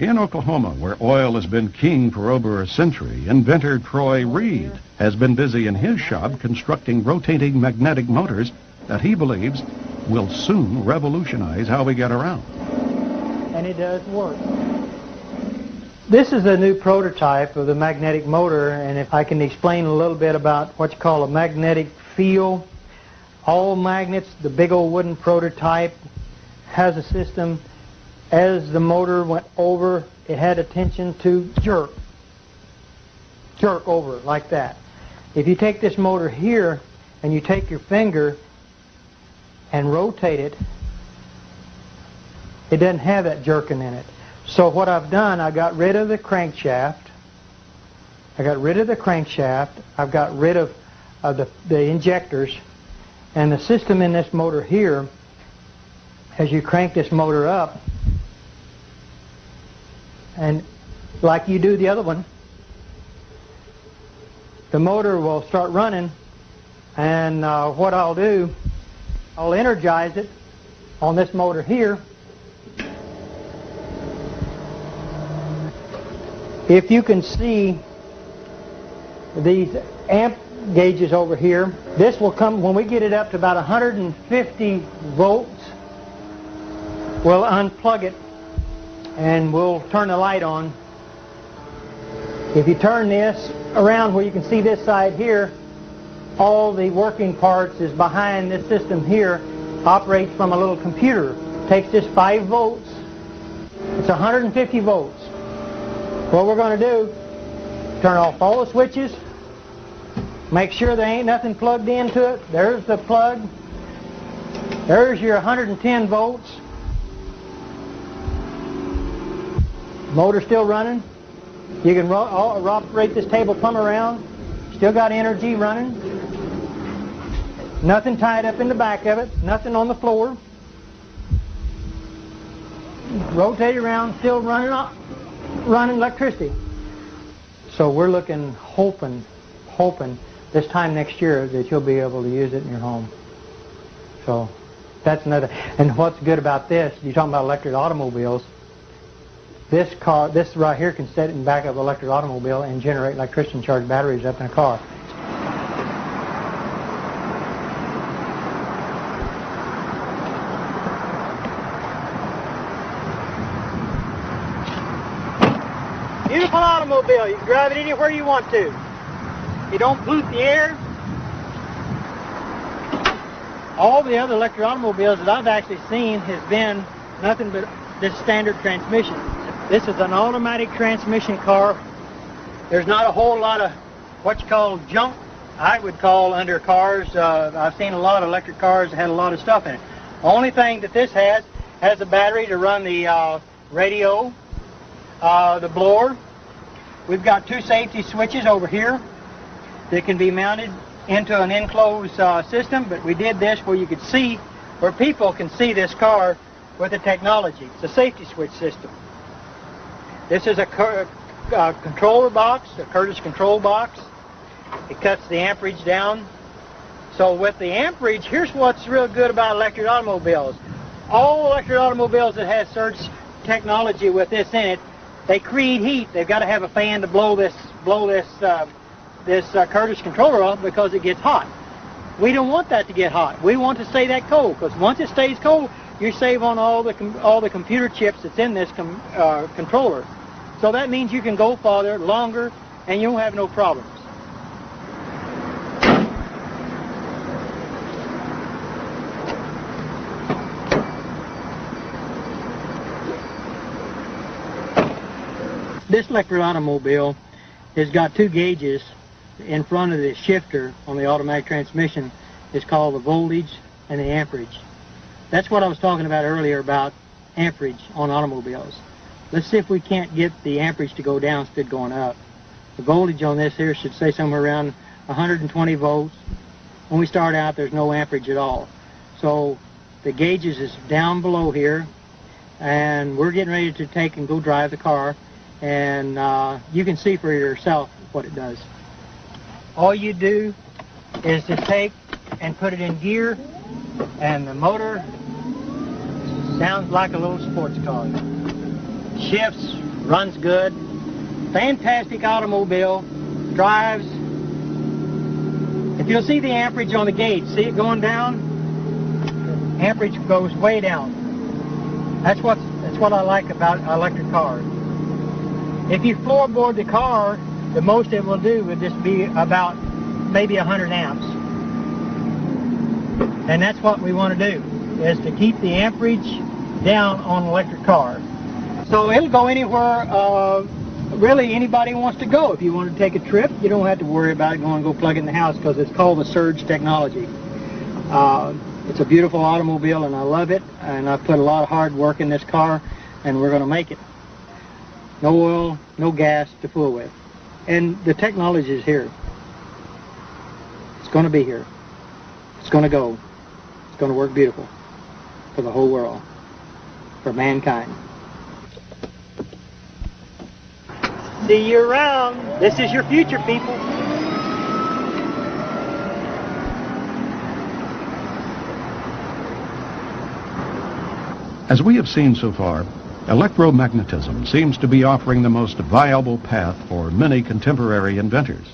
In Oklahoma, where oil has been king for over a century, inventor Troy Reed has been busy in his shop constructing rotating magnetic motors that he believes will soon revolutionize how we get around. And it does work. This is a new prototype of the magnetic motor, and if I can explain a little bit about what you call a magnetic field. All magnets, the big old wooden prototype, has a system. As the motor went over, it had a tension to jerk over like that. If you take this motor here and you take your finger and rotate it, it doesn't have that jerking in it. So what I've done, I got rid of the crankshaft. I've got rid of the injectors, and the system in this motor here, as you crank this motor up, and like you do the other one, the motor will start running, and what I'll do, I'll energize it on this motor here. If you can see these amp gauges over here, this will come, when we get it up to about 150 volts, we'll unplug it and we'll turn the light on. If you turn this around where you can see this side here, all the working parts is behind this system here, operates from a little computer. Takes this 5 volts, it's 150 volts. What we're going to do, turn off all the switches, make sure there ain't nothing plugged into it. There's the plug. There's your 110 volts. Motor still running. You can operate this table plumb around. Still got energy running. Nothing tied up in the back of it. Nothing on the floor. Rotate around, still running electricity. So we're looking, hoping this time next year that you'll be able to use it in your home. So that's another. And what's good about this, you're talking about electric automobiles, this right here can set it in the back of an electric automobile and generate electricity and charge batteries up in a car. Beautiful automobile. You can drive it anywhere you want to. You don't pollute the air. All the other electric automobiles that I've actually seen has been nothing but this standard transmission. This is an automatic transmission car. There's not a whole lot of what you call junk, I would call, under cars. I've seen a lot of electric cars that had a lot of stuff in it. The only thing that this has a battery to run the radio, the blower. We've got 2 safety switches over here that can be mounted into an enclosed system, but we did this where you could see, where people can see this car with the technology. It's a safety switch system. This is a controller box, a Curtis control box. It cuts the amperage down. So with the amperage, here's what's real good about electric automobiles. All electric automobiles that have surge technology with this in it, they create heat. They've got to have a fan to blow this Curtis controller off because it gets hot. We don't want that to get hot. We want to stay that cold, because once it stays cold, you save on all the computer chips that's in this controller. So that means you can go farther, longer, and you don't have no problems. This electric automobile has got 2 gauges in front of the shifter on the automatic transmission. It's called the voltage and the amperage. That's what I was talking about earlier about amperage on automobiles. Let's see if we can't get the amperage to go down instead of going up. The voltage on this here should say somewhere around 120 volts. When we start out, there's no amperage at all. So the gauges is down below here, and we're getting ready to take and go drive the car, and you can see for yourself what it does. All you do is to take and put it in gear, and the motor sounds like a little sports car. Shifts runs good, fantastic automobile, drives. If you'll see the amperage on the gauge, see it going down? Amperage goes way down. That's what I like about electric cars. If you floorboard the car, the most it will do would just be about maybe 100 amps. And that's what we want to do, is to keep the amperage down on an electric car. So it'll go anywhere really anybody wants to go. If you want to take a trip, you don't have to worry about going to go plug it in the house, because it's called the surge technology. It's a beautiful automobile and I love it, and I've put a lot of hard work in this car, and we're going to make it. No oil, no gas to fool with. And the technology is here. It's going to be here. It's going to go. It's going to work beautiful for the whole world, for mankind. See you around. This is your future, people. As we have seen so far, electromagnetism seems to be offering the most viable path for many contemporary inventors.